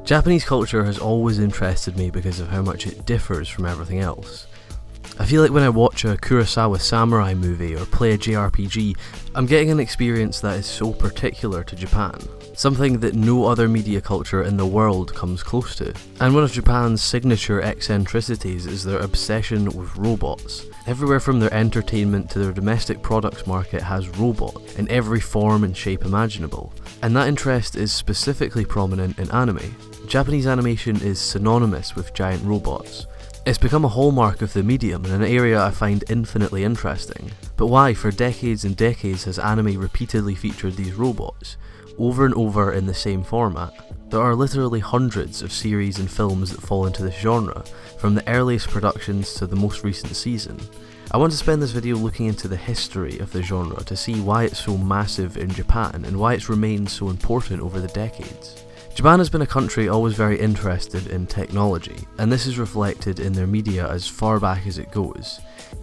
Japanese culture has always interested me because of how much it differs from everything else. I feel like when I watch a Kurosawa samurai movie or play a JRPG, I'm getting an experience that is so particular to Japan, something that no other media culture in the world comes close to. And one of Japan's signature eccentricities is their obsession with robots. Everywhere from their entertainment to their domestic products market has robot in every form and shape imaginable, and that interest is specifically prominent in anime. Japanese animation is synonymous with giant robots. It's become a hallmark of the medium and an area I find infinitely interesting. But why, for decades and decades, has anime repeatedly featured these robots, over and over in the same format? There are literally hundreds of series and films that fall into this genre, from the earliest productions to the most recent season. I want to spend this video looking into the history of the genre to see why it's so massive in Japan and why it's remained so important over the decades. Japan has been a country always very interested in technology, and this is reflected in their media as far back as it goes.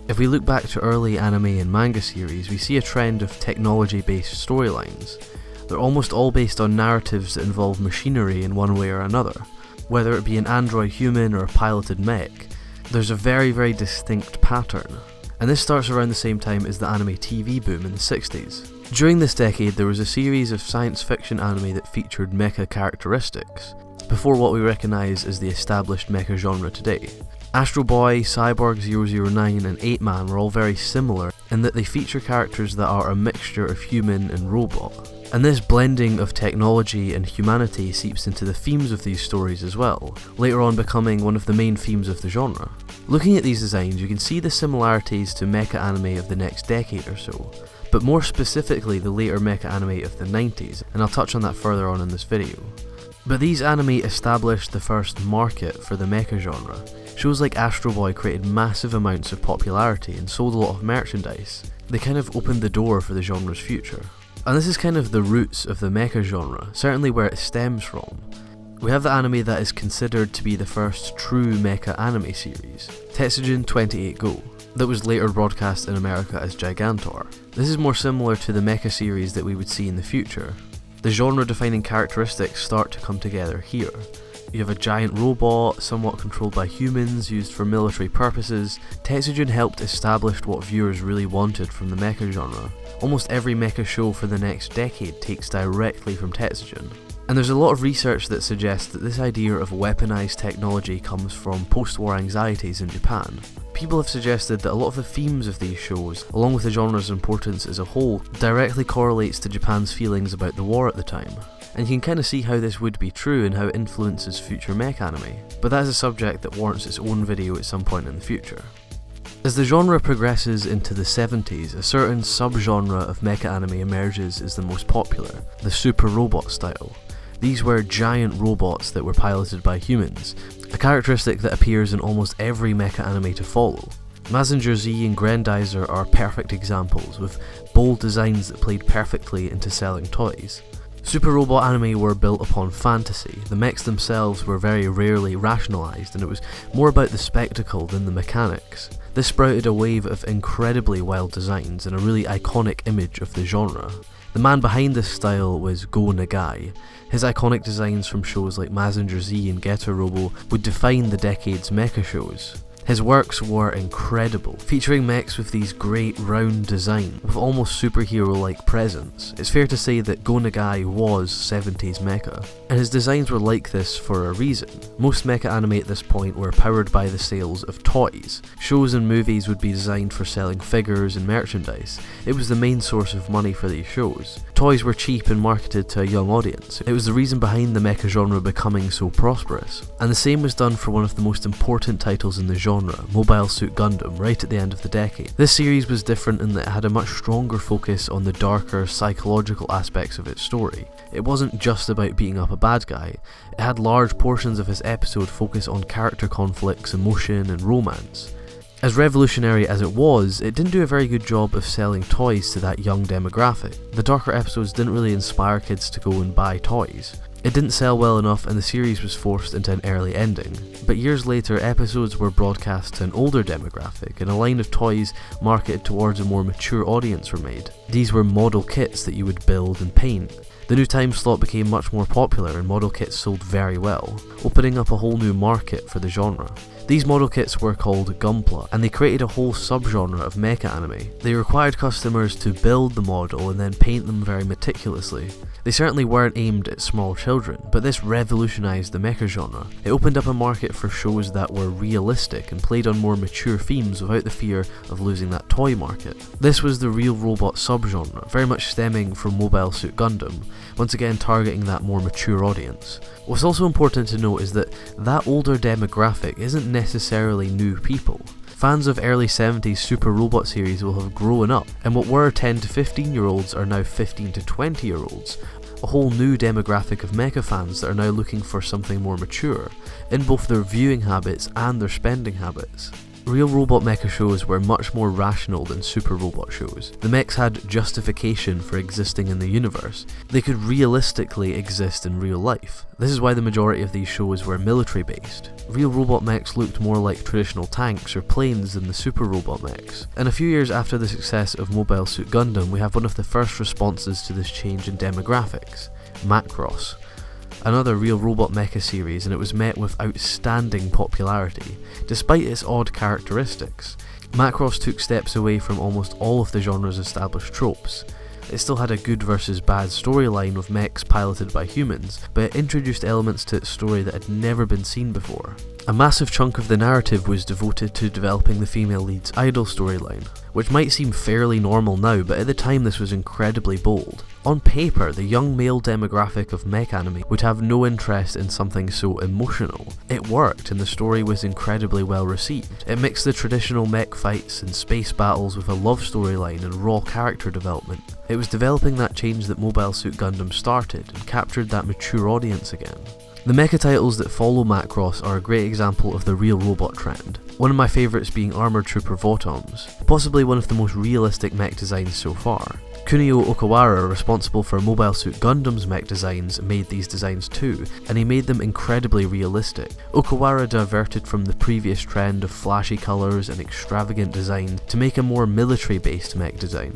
If we look back to early anime and manga series, we see a trend of technology-based storylines. They're almost all based on narratives that involve machinery in one way or another. Whether it be an android human or a piloted mech, there's a very distinct pattern. And this starts around the same time as the anime TV boom in the 60s. During this decade, there was a series of science fiction anime that featured mecha characteristics, before what we recognise as the established mecha genre today. Astro Boy, Cyborg 009 and 8-Man were all very similar in that they feature characters that are a mixture of human and robot. And this blending of technology and humanity seeps into the themes of these stories as well, later on becoming one of the main themes of the genre. Looking at these designs, you can see the similarities to mecha anime of the next decade or so, but more specifically the later mecha anime of the 90s, and I'll touch on that further on in this video. But these anime established the first market for the mecha genre. Shows like Astro Boy created massive amounts of popularity and sold a lot of merchandise. They kind of opened the door for the genre's future. And this is kind of the roots of the mecha genre, certainly where it stems from. We have the anime that is considered to be the first true mecha anime series, Tetsujin 28 Go, that was later broadcast in America as Gigantor. This is more similar to the mecha series that we would see in the future. The genre-defining characteristics start to come together here. You have a giant robot, somewhat controlled by humans, used for military purposes. Tetsujin helped establish what viewers really wanted from the mecha genre. Almost every mecha show for the next decade takes directly from Tetsujin. And there's a lot of research that suggests that this idea of weaponized technology comes from post-war anxieties in Japan. People have suggested that a lot of the themes of these shows, along with the genre's importance as a whole, directly correlates to Japan's feelings about the war at the time. And you can kind of see how this would be true and how it influences future mech anime, but that is a subject that warrants its own video at some point in the future. As the genre progresses into the 70s, a certain subgenre of mecha anime emerges as the most popular, the super robot style. These were giant robots that were piloted by humans, a characteristic that appears in almost every mecha anime to follow. Mazinger Z and Grendizer are perfect examples, with bold designs that played perfectly into selling toys. Super robot anime were built upon fantasy. The mechs themselves were very rarely rationalised, and it was more about the spectacle than the mechanics. This sprouted a wave of incredibly wild designs and a really iconic image of the genre. The man behind this style was Go Nagai. His iconic designs from shows like Mazinger Z and Getter Robo would define the decade's mecha shows. His works were incredible, featuring mechs with these great round designs with almost superhero-like presence. It's fair to say that Go Nagai was 70s mecha, and his designs were like this for a reason. Most mecha anime at this point were powered by the sales of toys. Shows and movies would be designed for selling figures and merchandise. It was the main source of money for these shows. Toys were cheap and marketed to a young audience. It was the reason behind the mecha genre becoming so prosperous. And the same was done for one of the most important titles in the genre, Mobile Suit Gundam, right at the end of the decade. This series was different in that it had a much stronger focus on the darker psychological aspects of its story. It wasn't just about beating up a bad guy, it had large portions of its episode focus on character conflicts, emotion and romance. As revolutionary as it was, it didn't do a very good job of selling toys to that young demographic. The darker episodes didn't really inspire kids to go and buy toys. It didn't sell well enough and the series was forced into an early ending. But years later, episodes were broadcast to an older demographic and a line of toys marketed towards a more mature audience were made. These were model kits that you would build and paint. The new time slot became much more popular and model kits sold very well, opening up a whole new market for the genre. These model kits were called gunpla, and they created a whole subgenre of mecha anime. They required customers to build the model and then paint them very meticulously. They certainly weren't aimed at small children, but this revolutionised the mecha genre. It opened up a market for shows that were realistic and played on more mature themes without the fear of losing that toy market. This was the real robot subgenre, very much stemming from Mobile Suit Gundam, once again targeting that more mature audience. What's also important to note is that older demographic isn't necessarily new people. Fans of early 70s Super Robot series will have grown up, and what were 10 to 15 year olds are now 15 to 20 year olds. A whole new demographic of mecha fans that are now looking for something more mature, in both their viewing habits and their spending habits. Real robot mecha shows were much more rational than super robot shows. The mechs had justification for existing in the universe. They could realistically exist in real life. This is why the majority of these shows were military based. Real robot mechs looked more like traditional tanks or planes than the super robot mechs. And a few years after the success of Mobile Suit Gundam, we have one of the first responses to this change in demographics, Macross. Another real robot mecha series, and it was met with outstanding popularity, despite its odd characteristics. Macross took steps away from almost all of the genre's established tropes. It still had a good versus bad storyline with mechs piloted by humans, but it introduced elements to its story that had never been seen before. A massive chunk of the narrative was devoted to developing the female lead's idol storyline, which might seem fairly normal now, but at the time this was incredibly bold. On paper, the young male demographic of mech anime would have no interest in something so emotional. It worked, and the story was incredibly well received. It mixed the traditional mech fights and space battles with a love storyline and raw character development. It was developing that change that Mobile Suit Gundam started, and captured that mature audience again. The mecha titles that follow Macross are a great example of the real robot trend, one of my favourites being Armoured Trooper Votoms, possibly one of the most realistic mech designs so far. Kunio Okawara, responsible for Mobile Suit Gundam's mech designs, made these designs too, and he made them incredibly realistic. Okawara diverted from the previous trend of flashy colours and extravagant design to make a more military-based mech design.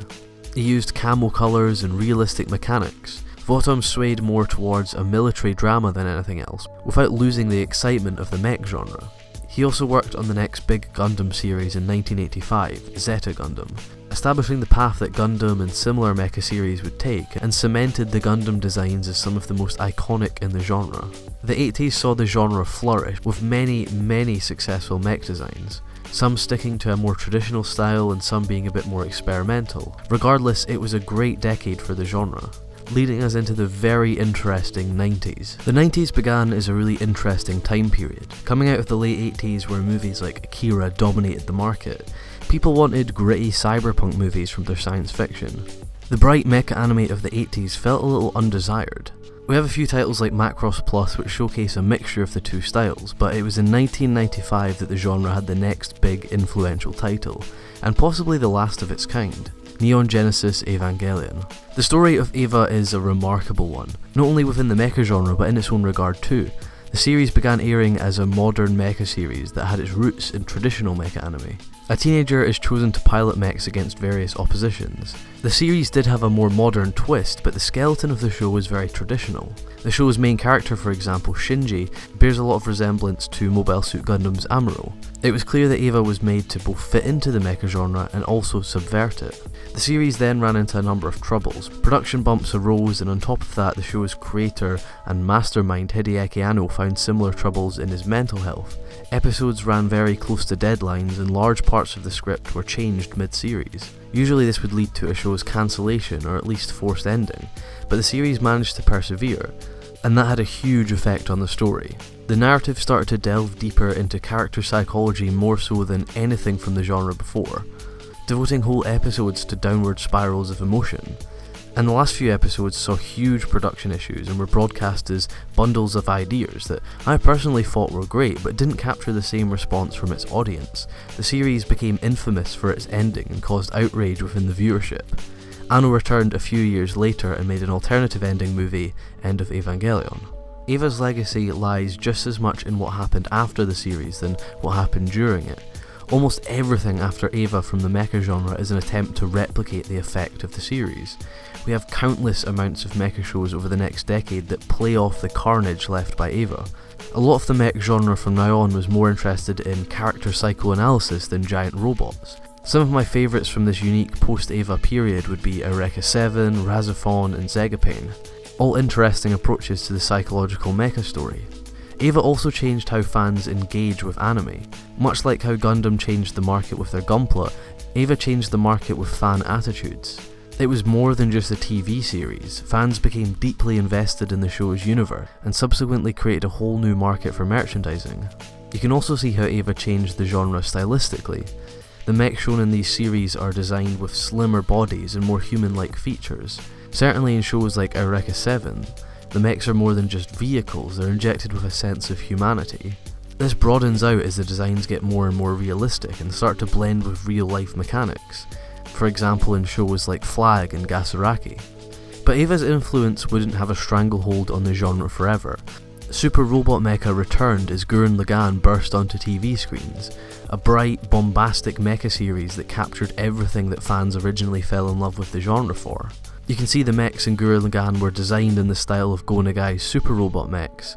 He used camo colours and realistic mechanics. Votoms swayed more towards a military drama than anything else, without losing the excitement of the mech genre. He also worked on the next big Gundam series in 1985, Zeta Gundam, establishing the path that Gundam and similar mecha series would take, and cemented the Gundam designs as some of the most iconic in the genre. The 80s saw the genre flourish, with many successful mech designs, some sticking to a more traditional style and some being a bit more experimental. Regardless, it was a great decade for the genre, leading us into the very interesting 90s. The 90s began as a really interesting time period. Coming out of the late 80s where movies like Akira dominated the market, people wanted gritty cyberpunk movies from their science fiction. The bright mecha anime of the 80s felt a little undesired. We have a few titles like Macross Plus which showcase a mixture of the two styles, but it was in 1995 that the genre had the next big influential title, and possibly the last of its kind, Neon Genesis Evangelion. The story of Eva is a remarkable one, not only within the mecha genre but in its own regard too. The series began airing as a modern mecha series that had its roots in traditional mecha anime. A teenager is chosen to pilot mechs against various oppositions. The series did have a more modern twist, but the skeleton of the show was very traditional. The show's main character, for example, Shinji, bears a lot of resemblance to Mobile Suit Gundam's Amuro. It was clear that Eva was made to both fit into the mecha genre and also subvert it. The series then ran into a number of troubles. Production bumps arose, and on top of that, the show's creator and mastermind Hideaki Anno found similar troubles in his mental health. Episodes ran very close to deadlines, and large parts of the script were changed mid-series. Usually this would lead to a show's cancellation or at least forced ending, but the series managed to persevere, and that had a huge effect on the story. The narrative started to delve deeper into character psychology more so than anything from the genre before, devoting whole episodes to downward spirals of emotion. And the last few episodes saw huge production issues and were broadcast as bundles of ideas that I personally thought were great but didn't capture the same response from its audience. The series became infamous for its ending and caused outrage within the viewership. Anno returned a few years later and made an alternative ending movie, End of Evangelion. Evas Legacy lies just as much in what happened after the series than what happened during it. Almost everything after Eva from the mecha genre is an attempt to replicate the effect of the series. We have countless amounts of mecha shows over the next decade that play off the carnage left by Eva. A lot of the mech genre from now on was more interested in character psychoanalysis than giant robots. Some of my favourites from this unique post-Eva period would be Eureka 7, Razafon and Zegapane, all interesting approaches to the psychological mecha story. Eva also changed how fans engage with anime. Much like how Gundam changed the market with their gunpla, Eva changed the market with fan attitudes. It was more than just a TV series. Fans became deeply invested in the show's universe and subsequently created a whole new market for merchandising. You can also see how Eva changed the genre stylistically. The mech shown in these series are designed with slimmer bodies and more human-like features. Certainly in shows like Eureka 7, the mechs are more than just vehicles, they're injected with a sense of humanity. This broadens out as the designs get more and more realistic and start to blend with real-life mechanics, for example in shows like Flag and Gasaraki. But Eva's influence wouldn't have a stranglehold on the genre forever. Super Robot Mecha returned as Gurren Lagann burst onto TV screens, a bright, bombastic mecha series that captured everything that fans originally fell in love with the genre for. You can see the mechs in Gurren Lagann were designed in the style of Go Nagai's Super Robot mechs.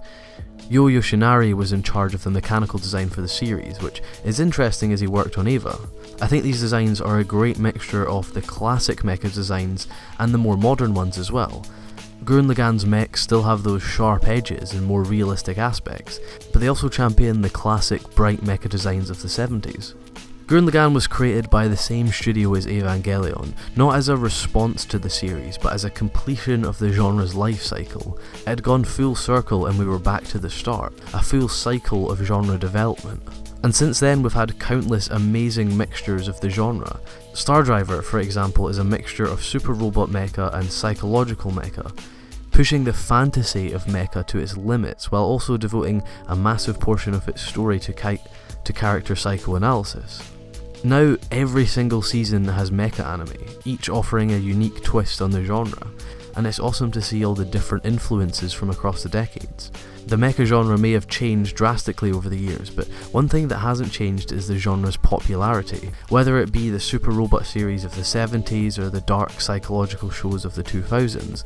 Yo Yoshinari was in charge of the mechanical design for the series, which is interesting as he worked on Eva. I think these designs are a great mixture of the classic mecha designs and the more modern ones as well. Gurren Lagann's mechs still have those sharp edges and more realistic aspects, but they also champion the classic bright mecha designs of the 70s. Gurren Lagann was created by the same studio as Evangelion, not as a response to the series, but as a completion of the genre's life cycle. It had gone full circle and we were back to the start, a full cycle of genre development. And since then we've had countless amazing mixtures of the genre. Star Driver, for example, is a mixture of super robot mecha and psychological mecha, pushing the fantasy of mecha to its limits while also devoting a massive portion of its story to character psychoanalysis. Now every single season has mecha anime, each offering a unique twist on the genre, and it's awesome to see all the different influences from across the decades. The mecha genre may have changed drastically over the years, but one thing that hasn't changed is the genre's popularity. Whether it be the Super Robot series of the 70s or the dark psychological shows of the 2000s,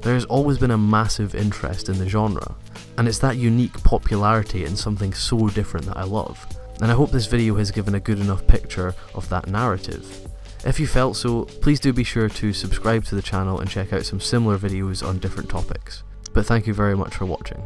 there has always been a massive interest in the genre, and it's that unique popularity in something so different that I love. And I hope this video has given a good enough picture of that narrative. If you felt so, please do be sure to subscribe to the channel and check out some similar videos on different topics. But thank you very much for watching.